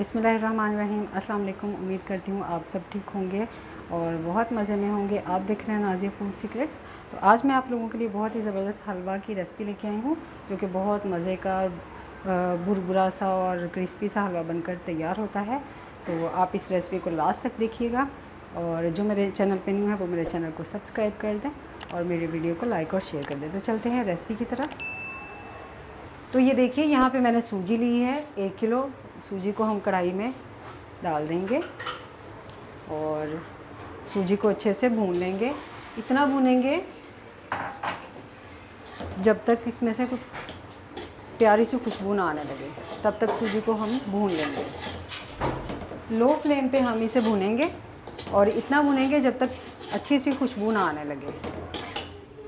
बिस्मिल्लाहिर्रहमानिर्रहीम। अस्सलाम वालेकुम। उम्मीद करती हूँ आप सब ठीक होंगे और बहुत मज़े में होंगे। आप देख रहे हैं नाज़िया फूड सीक्रेट्स। तो आज मैं आप लोगों के लिए बहुत ही ज़बरदस्त हलवा की रेसिपी लेके आई हूँ, जो कि बहुत मज़े का बुरबुरा सा और क्रिस्पी सा हलवा बनकर तैयार होता है। तो आप इस रेसिपी को लास्ट तक देखिएगा और जो मेरे चैनल पे न्यू है वो मेरे चैनल को सब्सक्राइब कर दें और मेरे वीडियो को लाइक और शेयर कर दें। तो चलते हैं रेसिपी की तरफ। तो ये देखिए, यहाँ पे मैंने सूजी ली है 1 किलो। सूजी को हम कढ़ाई में डाल देंगे और सूजी को अच्छे से भून लेंगे। इतना भूनेंगे जब तक इसमें से कुछ प्यारी सी खुशबू ना आने लगे, तब तक सूजी को हम भून लेंगे। लो फ्लेम पे हम इसे भूनेंगे और इतना भूनेंगे जब तक अच्छी सी खुशबू ना आने लगे।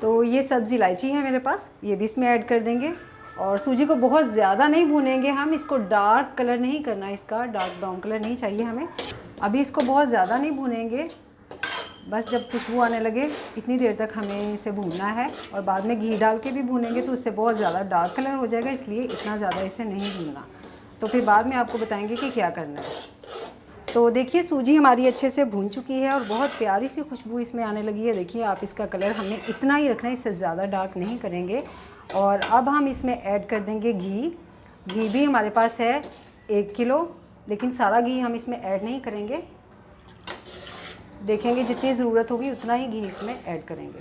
तो ये सब्ज़ी इलायची है मेरे पास, ये भी इसमें ऐड कर देंगे। और सूजी को बहुत ज़्यादा नहीं भूनेंगे हम, इसको डार्क कलर नहीं करना, इसका डार्क ब्राउन कलर नहीं चाहिए हमें। अभी इसको बहुत ज़्यादा नहीं भूनेंगे, बस जब खुशबू आने लगे इतनी देर तक हमें इसे भूनना है। और बाद में घी डाल के भी भूनेंगे तो उससे बहुत ज़्यादा डार्क कलर हो जाएगा, इसलिए इतना ज़्यादा इसे नहीं भूनना। तो फिर बाद में आपको बताएंगे कि क्या करना है। तो देखिए, सूजी हमारी अच्छे से भून चुकी है और बहुत प्यारी सी खुशबू इसमें आने लगी है। देखिए आप, इसका कलर हमने इतना ही रखना है, इससे ज़्यादा डार्क नहीं करेंगे। और अब हम इसमें ऐड कर देंगे घी। घी भी हमारे पास है 1 किलो, लेकिन सारा घी हम इसमें ऐड नहीं करेंगे। देखेंगे जितनी ज़रूरत होगी उतना ही घी इसमें ऐड करेंगे।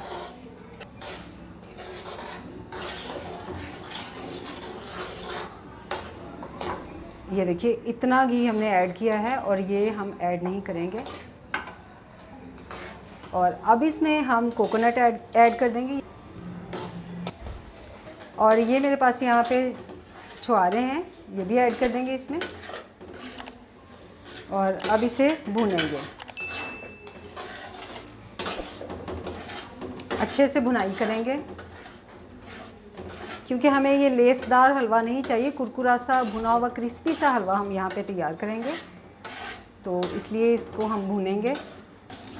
ये देखिए, इतना घी हमने ऐड किया है और ये हम ऐड नहीं करेंगे। और अब इसमें हम कोकोनट ऐड कर देंगे। और ये मेरे पास यहाँ पे छुहारे हैं, ये भी ऐड कर देंगे इसमें। और अब इसे भूनेंगे, अच्छे से भुनाई करेंगे, क्योंकि हमें ये लेसदार हलवा नहीं चाहिए, कुरकुरा सा भुना हुआ क्रिस्पी सा हलवा हम यहाँ पे तैयार करेंगे। तो इसलिए इसको हम भूनेंगे।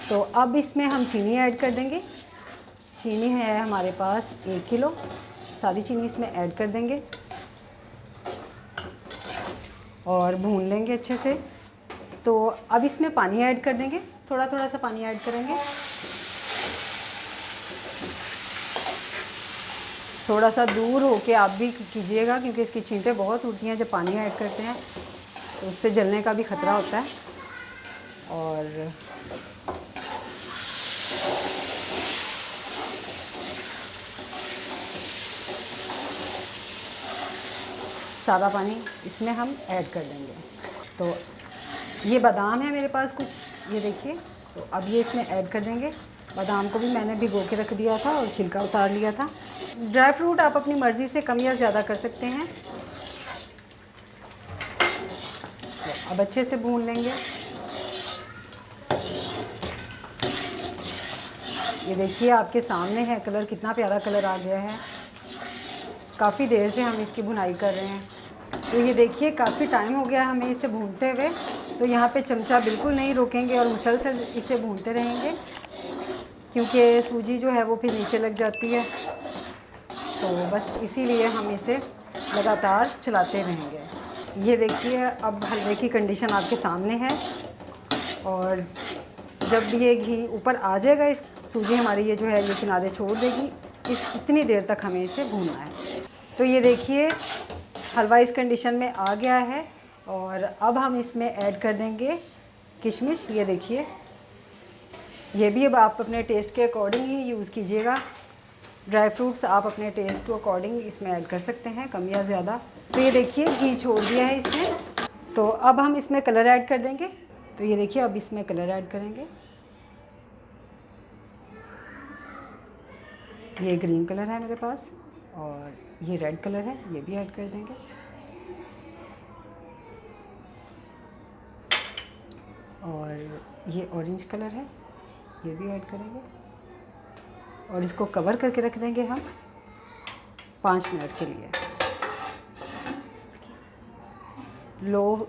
तो अब इसमें हम चीनी ऐड कर देंगे। चीनी है हमारे पास 1 किलो, सारी चीनी इसमें ऐड कर देंगे और भून लेंगे अच्छे से। तो अब इसमें पानी ऐड कर देंगे, थोड़ा थोड़ा सा पानी ऐड करेंगे। थोड़ा सा दूर होके आप भी कीजिएगा, क्योंकि इसकी छींटें बहुत उड़ती हैं जब पानी ऐड करते हैं, तो उससे जलने का भी ख़तरा होता है। और सारा पानी इसमें हम ऐड कर देंगे। तो ये बादाम है मेरे पास कुछ, ये देखिए। तो अब ये इसमें ऐड कर देंगे। बादाम को भी मैंने भिगो के रख दिया था और छिलका उतार लिया था। ड्राई फ्रूट आप अपनी मर्ज़ी से कम या ज़्यादा कर सकते हैं। तो अब अच्छे से भून लेंगे। ये देखिए, आपके सामने है, कलर कितना प्यारा कलर आ गया है। काफ़ी देर से हम इसकी भुनाई कर रहे हैं। तो ये देखिए, काफ़ी टाइम हो गया हमें इसे भूनते हुए। तो यहाँ पे चमचा बिल्कुल नहीं रोकेंगे और मुसलसल इसे भूनते रहेंगे, क्योंकि सूजी जो है वो फिर नीचे लग जाती है। तो बस इसीलिए हम इसे लगातार चलाते रहेंगे। ये देखिए, अब हलवे की कंडीशन आपके सामने है। और जब ये घी ऊपर आ जाएगा, इस सूजी हमारी ये जो है ये किनारे छोड़ देगी। इतनी देर तक हमें इसे भूनना है। तो ये देखिए, हलवा इस कंडीशन में आ गया है। और अब हम इसमें ऐड कर देंगे किशमिश। ये देखिए, ये भी अब आप अपने टेस्ट के अकॉर्डिंग ही यूज़ कीजिएगा। ड्राई फ्रूट्स आप अपने टेस्ट के अकॉर्डिंग इसमें ऐड कर सकते हैं, कम या ज़्यादा। तो ये देखिए, घी छोड़ दिया है इसमें। तो अब हम इसमें कलर ऐड कर देंगे। तो ये देखिए, अब इसमें कलर ऐड करेंगे। ये ग्रीन कलर है मेरे पास और ये रेड कलर है, ये भी ऐड कर देंगे। और ये ऑरेंज कलर है, ये भी ऐड करेंगे। और इसको कवर करके रख देंगे हम 5 मिनट के लिए।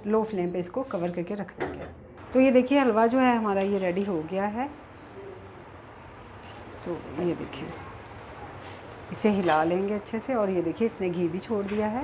लो फ्लेम पे इसको कवर करके रख देंगे। तो ये देखिए, हलवा जो है हमारा ये रेडी हो गया है। तो ये देखिए, इसे हिला लेंगे अच्छे से। और ये देखिए, इसने घी भी छोड़ दिया है।